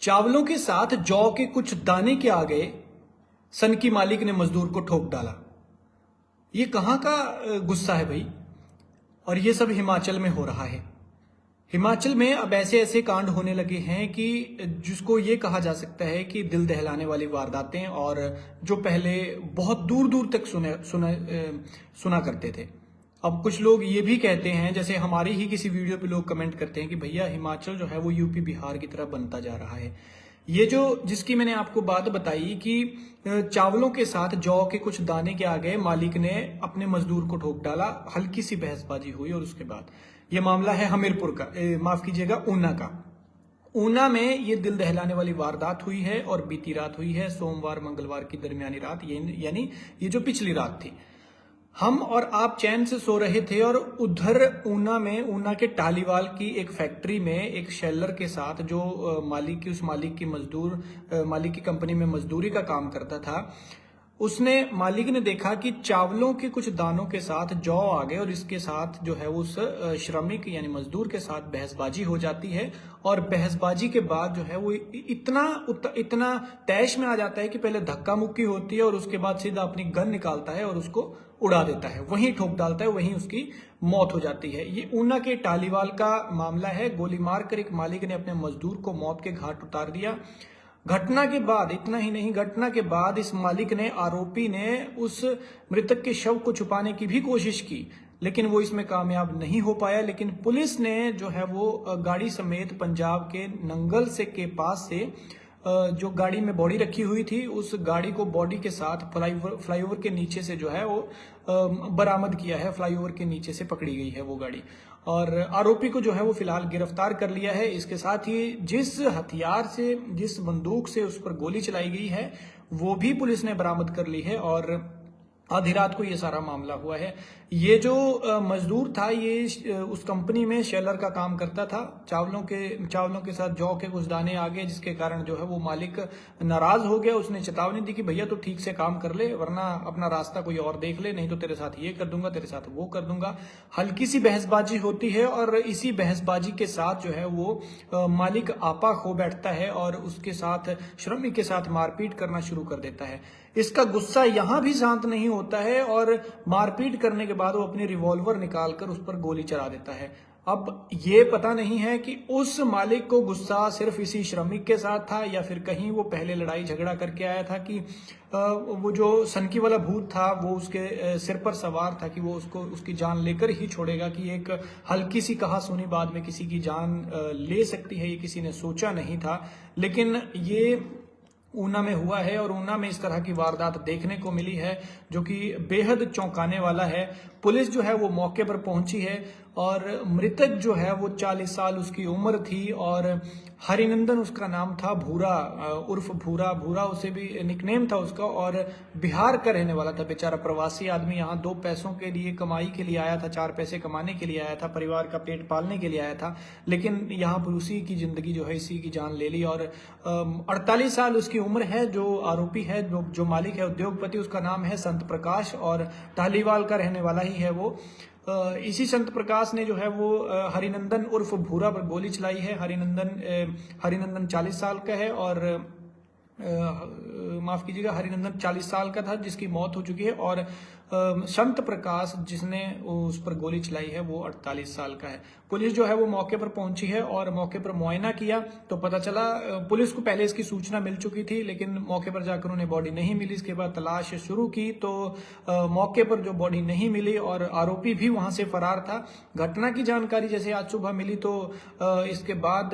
चावलों के साथ जौ के कुछ दाने के आ गए, सन की मालिक ने मजदूर को ठोक डाला। ये कहां का गुस्सा है भाई? और ये सब हिमाचल में हो रहा है। हिमाचल में अब ऐसे ऐसे कांड होने लगे हैं कि जिसको ये कहा जा सकता है कि दिल दहलाने वाली वारदातें, और जो पहले बहुत दूर दूर तक सुना करते थे। अब कुछ लोग ये भी कहते हैं, जैसे हमारी ही किसी वीडियो पे लोग कमेंट करते हैं कि भैया हिमाचल जो है वो यूपी बिहार की तरह बनता जा रहा है। ये जो जिसकी मैंने आपको बात बताई कि चावलों के साथ जौ के कुछ दाने के आ गए, मालिक ने अपने मजदूर को ठोक डाला, हल्की सी बहसबाजी हुई और उसके बाद ये मामला है हमीरपुर का, माफ कीजिएगा ऊना का। ऊना में ये दिल दहलाने वाली वारदात हुई है और बीती रात हुई है, सोमवार मंगलवार की दरमियानी रात, यानी ये जो पिछली रात थी। हम और आप चैन से सो रहे थे और उधर ऊना के टालीवाल की एक फैक्ट्री में एक शेलर के साथ जो मालिक की कंपनी में मजदूरी का काम करता था, मालिक ने देखा कि चावलों के कुछ दानों के साथ जौ आ गए और इसके साथ जो है उस श्रमिक यानी मजदूर के साथ बहसबाजी हो जाती है। और बहसबाजी के बाद जो है वो इतना तैश में आ जाता है कि पहले धक्का मुक्की होती है और उसके बाद सीधा अपनी गन निकालता है और उसको उड़ा देता है, वहीं ठोक डालता है, वहीं उसकी मौत हो जाती है। ये ऊना के टालीवाल का मामला है। गोली मारकर एक मालिक ने अपने मजदूर को मौत के घाट उतार दिया। घटना के बाद, इतना ही नहीं, घटना के बाद इस आरोपी ने उस मृतक के शव को छुपाने की भी कोशिश की, लेकिन वो इसमें कामयाब नहीं हो पाया। लेकिन पुलिस ने जो है वो गाड़ी समेत पंजाब के नंगल से के पास से जो गाड़ी में बॉडी रखी हुई थी, उस गाड़ी को बॉडी के साथ फ्लाईओवर के नीचे से जो है वो बरामद किया है। फ्लाईओवर के नीचे से पकड़ी गई है वो गाड़ी, और आरोपी को जो है वो फिलहाल गिरफ्तार कर लिया है। इसके साथ ही जिस हथियार से, जिस बंदूक से उस पर गोली चलाई गई है, वो भी पुलिस ने बरामद कर ली है। और आधी रात को ये सारा मामला हुआ है। ये जो मजदूर था, ये उस कंपनी में शेलर का काम करता था। चावलों के साथ जौ के कुछ दाने आ गए, जिसके कारण जो है वो मालिक नाराज हो गया। उसने चेतावनी दी कि भैया तो ठीक से काम कर ले, वरना अपना रास्ता कोई और देख ले, नहीं तो तेरे साथ ये कर दूंगा, तेरे साथ वो कर दूंगा। हल्की सी बहसबाजी होती है और इसी बहसबाजी के साथ जो है वो मालिक आपा खो बैठता है और उसके साथ, श्रमिक के साथ मारपीट करना शुरू कर देता है। इसका गुस्सा यहां भी शांत नहीं होता है और मारपीट करने के बाद वो अपनी रिवॉल्वर निकालकर उस पर गोली चला देता है। अब ये पता नहीं है कि उस मालिक को गुस्सा सिर्फ इसी श्रमिक के साथ था या फिर कहीं वो पहले लड़ाई झगड़ा करके आया था कि वो जो सनकी वाला भूत था वो उसके सिर पर सवार था कि वो उसकी जान लेकर ही छोड़ेगा, कि एक हल्की सी कहा सुनी बात में किसी की जान ले सकती है, ये किसी ने सोचा नहीं था। लेकिन ये ऊना में हुआ है और ऊना में इस तरह की वारदात देखने को मिली है जो कि बेहद चौंकाने वाला है। पुलिस जो है वो मौके पर पहुंची है और मृतक जो है वो 40 साल उसकी उम्र थी और हरिनंदन उसका नाम था, भूरा उर्फ भूरा उसे भी निकनेम था उसका, और बिहार का रहने वाला था। बेचारा प्रवासी आदमी यहाँ 2 पैसों के लिए, कमाई के लिए आया था, 4 पैसे कमाने के लिए आया था, परिवार का पेट पालने के लिए आया था, लेकिन यहाँ पर उसी की जिंदगी जो है, इसी की जान ले ली। और 48 साल उसकी उम्र है। जो आरोपी है, जो मालिक है, उद्योगपति, उसका नाम है संत प्रकाश और टालीवाल का रहने वाला ही है वो। इसी संत प्रकाश ने जो है वो हरिनंदन उर्फ भूरा पर गोली चलाई है। हरिनंदन 40 साल का है और माफ कीजिएगा, हरिनंदन 40 साल का था जिसकी मौत हो चुकी है, और संत प्रकाश जिसने उस पर गोली चलाई है वो 48 साल का है। पुलिस जो है वो मौके पर पहुंची है और मौके पर मुआयना किया तो पता चला, पुलिस को पहले इसकी सूचना मिल चुकी थी लेकिन मौके पर जाकर उन्हें बॉडी नहीं मिली। इसके बाद तलाश शुरू की तो मौके पर जो बॉडी नहीं मिली और आरोपी भी वहां से फरार था। घटना की जानकारी जैसे आज सुबह मिली तो इसके बाद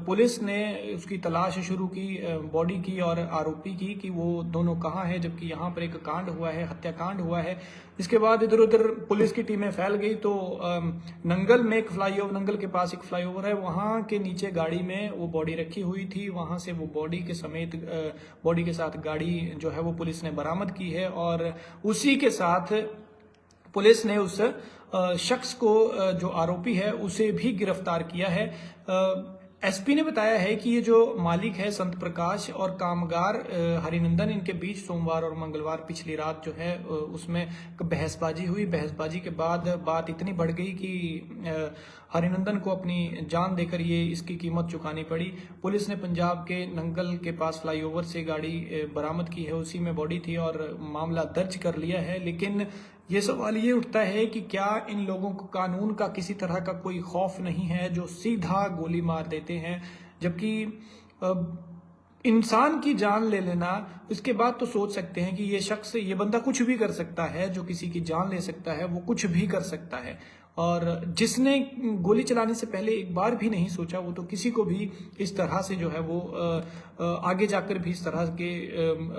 पुलिस ने उसकी तलाश शुरू की, बॉडी की और आरोपी की, कि वो दोनों कहाँ है, जबकि यहाँ पर एक कांड हुआ है, हत्याकांड हुआ है। इसके बाद इधर उधर पुलिस की टीमें फैल गई तो नंगल में एक फ्लाईओवर, नंगल के पास एक फ्लाईओवर है, वहां के नीचे गाड़ी में वो बॉडी रखी हुई थी। वहां से वो बॉडी के समेत, बॉडी के साथ गाड़ी जो है वो पुलिस ने बरामद की है और उसी के साथ पुलिस ने उस शख्स को, जो आरोपी है, उसे भी गिरफ्तार किया है। एसपी ने बताया है कि ये जो मालिक है संत प्रकाश और कामगार हरिनंदन, इनके बीच सोमवार और मंगलवार पिछली रात जो है उसमें बहसबाजी हुई। बहसबाजी के बाद बात इतनी बढ़ गई कि हरिनंदन को अपनी जान देकर ये इसकी कीमत चुकानी पड़ी। पुलिस ने पंजाब के नंगल के पास फ्लाईओवर से गाड़ी बरामद की है, उसी में बॉडी थी और मामला दर्ज कर लिया है। लेकिन ये सवाल ये उठता है कि क्या इन लोगों को कानून का किसी तरह का कोई खौफ नहीं है जो सीधा गोली मार देते हैं, जबकि इंसान की जान ले लेना, उसके बाद तो सोच सकते हैं कि ये शख्स, ये बंदा कुछ भी कर सकता है, जो किसी की जान ले सकता है वो कुछ भी कर सकता है। और जिसने गोली चलाने से पहले एक बार भी नहीं सोचा वो तो किसी को भी इस तरह से जो है वो आगे जाकर भी इस तरह के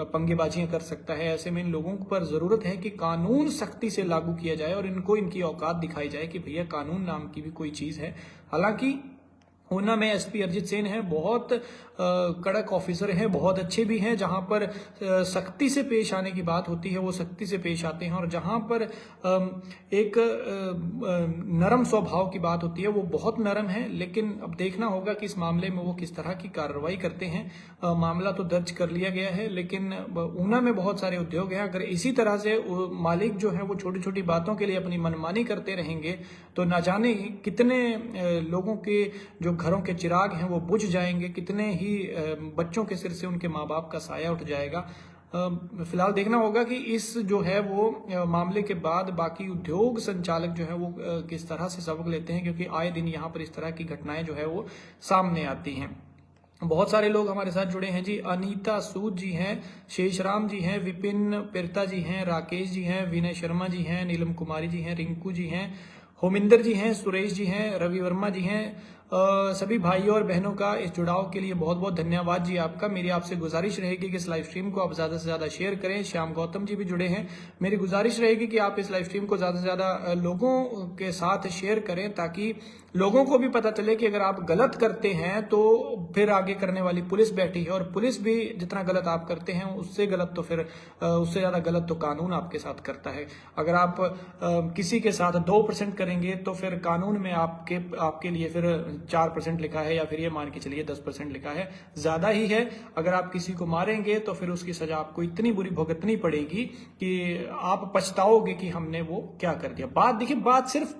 पंगेबाजियां कर सकता है। ऐसे में इन लोगों पर जरूरत है कि कानून सख्ती से लागू किया जाए और इनको इनकी औकात दिखाई जाए कि भैया कानून नाम की भी कोई चीज है। हालांकि ऊना में एसपी अरिजीत सेन है, बहुत कड़क ऑफिसर हैं, बहुत अच्छे भी हैं। जहां पर सख्ती से पेश आने की बात होती है वो सख्ती से पेश आते हैं, और जहां पर एक नरम स्वभाव की बात होती है वो बहुत नरम है। लेकिन अब देखना होगा कि इस मामले में वो किस तरह की कार्रवाई करते हैं। मामला तो दर्ज कर लिया गया है, लेकिन ऊना में बहुत सारे उद्योग हैं। अगर इसी तरह से मालिक जो है वो छोटी छोटी बातों के लिए अपनी मनमानी करते रहेंगे तो ना जाने कितने लोगों के जो घरों के चिराग हैं वो बुझ जाएंगे, कितने ही बच्चों के सिर से उनके माँ बाप का साया उठ जाएगा। फिलहाल देखना होगा कि इस जो है वो मामले के बाद बाकी उद्योग संचालक जो है वो किस तरह से सबक लेते हैं, क्योंकि आए दिन यहाँ पर इस तरह की घटनाएं जो है वो सामने आती हैं। बहुत सारे लोग हमारे साथ जुड़े हैं जी। अनीता सूद जी हैं, शेषराम जी हैं, विपिन पिरता जी हैं, राकेश जी हैं, विनय शर्मा जी हैं, नीलम कुमारी जी हैं, रिंकू जी हैं, होमिंदर जी हैं, सुरेश जी हैं, रवि वर्मा जी हैं। सभी भाइयों और बहनों का इस जुड़ाव के लिए बहुत बहुत धन्यवाद जी आपका। मेरी आपसे गुजारिश रहेगी कि इस लाइव स्ट्रीम को आप ज्यादा से ज्यादा शेयर करें। श्याम गौतम जी भी जुड़े हैं, मेरी गुजारिश रहेगी कि आप इस लाइव स्ट्रीम को ज्यादा से ज्यादा लोगों के साथ शेयर करें, ताकि लोगों को भी पता चले कि अगर आप गलत करते हैं तो फिर आगे करने वाली पुलिस बैठी है, और पुलिस भी जितना गलत आप करते हैं उससे गलत तो फिर उससे ज्यादा गलत तो कानून आपके साथ करता है। अगर आप किसी के साथ 2% करेंगे तो फिर कानून में आपके लिए फिर 4% लिखा है, या फिर ये मान के चलिए 10% लिखा है, ज्यादा ही है। अगर आप किसी को मारेंगे तो फिर उसकी सजा आपको इतनी बुरी भुगतनी पड़ेगी कि आप पछताओगे कि हमने वो क्या कर दिया। बात देखिए, बात सिर्फ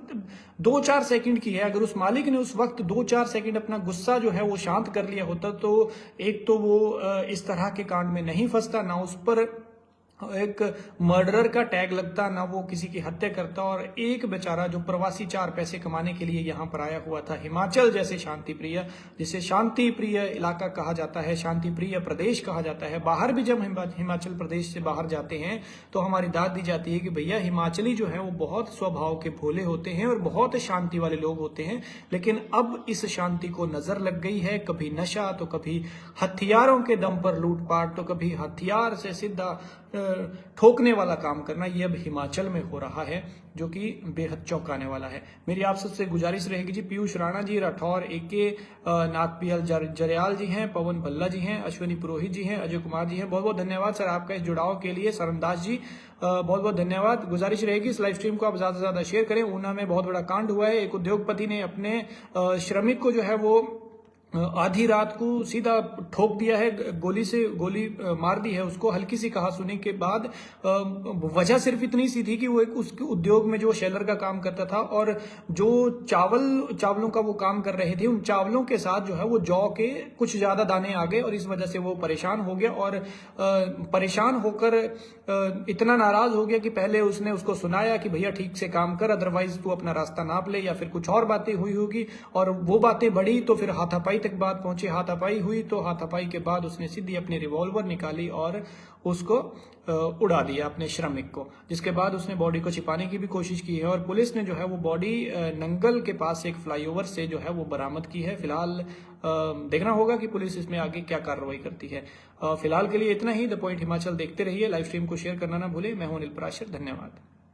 2-4 सेकंड की है। अगर उस मालिक ने उस वक्त 2-4 सेकंड अपना गुस्सा जो है वो शांत कर लिया होता तो एक तो वो इस तरह के कांड में नहीं फंसता, ना उस पर एक मर्डरर का टैग लगता, ना वो किसी की हत्या करता। और एक बेचारा जो प्रवासी 4 पैसे कमाने के लिए यहाँ पर आया हुआ था, हिमाचल जैसे शांति प्रिय, जिसे शांति प्रिय इलाका कहा जाता है, शांति प्रिय प्रदेश कहा जाता है। बाहर भी जब हिमाचल प्रदेश से बाहर जाते हैं तो हमारी दाद दी जाती है कि भैया हिमाचली जो है वो बहुत स्वभाव के भोले होते हैं और बहुत शांति वाले लोग होते हैं। लेकिन अब इस शांति को नजर लग गई है, कभी नशा तो कभी हथियारों के दम पर लूटपाट, तो कभी हथियार से सीधा ठोकने वाला काम करना, ये अब हिमाचल में हो रहा है, जो कि बेहद चौंकाने वाला है। मेरी आप सबसे गुजारिश रहेगी जी, पीयूष राणा जी, राठौर AK, नाथपियल जरयाल जी हैं, पवन भल्ला जी हैं, अश्विनी पुरोहित जी हैं, अजय कुमार जी हैं, बहुत बहुत धन्यवाद सर आपका इस जुड़ाव के लिए। सरनदास जी बहुत बहुत धन्यवाद। गुजारिश रहेगी इस लाइव स्ट्रीम को आप ज्यादा से ज्यादा शेयर करें। ऊना में बहुत बड़ा कांड हुआ है, एक उद्योगपति ने अपने श्रमिक को जो है वो आधी रात को सीधा ठोक दिया है, गोली मार दी है उसको। हल्की सी कहा सुनी के बाद वजह सिर्फ इतनी सी थी कि वो एक उसके उद्योग में जो शेलर का काम करता था और जो चावलों का वो काम कर रहे थे, उन चावलों के साथ जो है वो जौ के कुछ ज्यादा दाने आ गए और इस वजह से वो परेशान हो गया। और परेशान होकर इतना नाराज हो गया कि पहले उसने उसको सुनाया कि भैया ठीक से काम कर, अदरवाइज तू अपना रास्ता नाप ले, या फिर कुछ और बातें हुई होगी। और वो बातें बढ़ी तो फिर हाथापाई तक बात पहुंची। हाथापाई हुई तो हाथापाई के बाद उसने सीधी अपनी रिवॉल्वर निकाली और उसको उड़ा दिया अपने श्रमिक को, जिसके बाद उसने बॉडी को छिपाने की भी कोशिश की है। और पुलिस ने जो है वो बॉडी नंगल के पास एक फ्लाईओवर से जो है वो बरामद की है। फिलहाल देखना होगा कि पुलिस इसमें आगे क्या कार्रवाई करती है। फिलहाल के लिए इतना ही। द पॉइंट हिमाचल देखते रहिए, लाइव स्ट्रीम को शेयर करना ना भूले। मैं हूं अनिल पराशर, धन्यवाद।